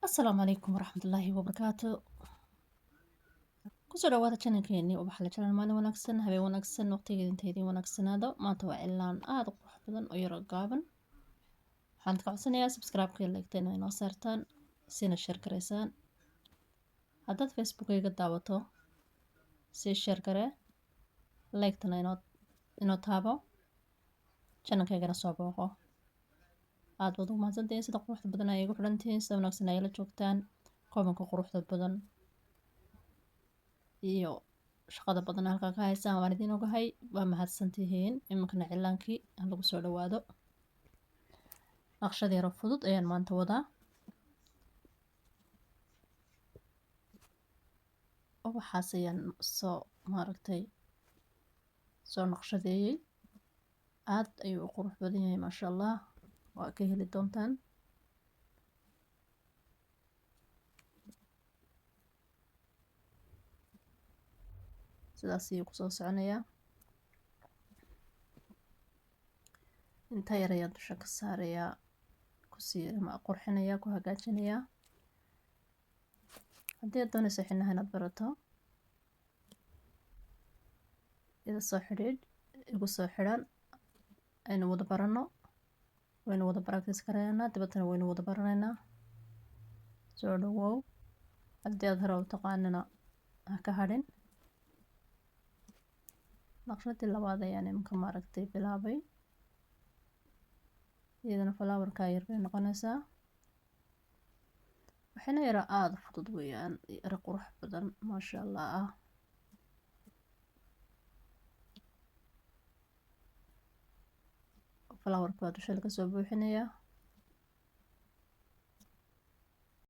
Asalaamu calaykum waraxmatullaahi wabarakaatu. Kusoo dhawaada channelkeennii ubax la channel maalin wanaagsan, habeen wanaagsan, waqtigeeda inta idin wanaagsanaado. Maanta waa cilaan aad u qurux badan oo yaro gaaban. Waxaan ka codsanayaa subscribe-ka iyo like-teena inoo saartaan, sina share gareysaan. Haddaad Facebook-ayga daawato, sii share garee, like-tana inoo taabo, channelkaygana soo booqo. aad baad u mahadsantihiin sida quruxda badan ay igu xidhantihiin, sida wanaagsan ay la joogtaan, comment-ka quruxda badan iyo shaqada badan halkaa ka haysaan waan idin ogahay. Waa mahadsantihiin. Iminkana cilaankii lagu soo dhawaado. Naqshad yaro fudud ayaan maanta wadaa. Ubaxaas ayaan soo naqshadeeyey. aad ayuu u qurux badan yahay maasha Allah. waa ka heli doontaan. sidaas ayuu kusoo soconayaa. inta yar ayaan dusha ka saarayaa, qurxinayaa, ku hagaajinayaa. haddii aad doonayso xinaha inaad barato, ila soo xidhiidh, igu soo xidhan, aynu wada barano, waynu wada practice karaynaa, dibadana waynu wada baranaynaa. soo dhawow. haddii aad hore u taqaanina ha ka hadhin. naqshadii labaad ayaan iminka bilaabay. iyadana flower-ka yar bay noqonaysaa. waxayna yara aada fudud weeyaan, yara qurux badan maasha Allah ah. flower-ka waa dusha laga soo buuxinayaa.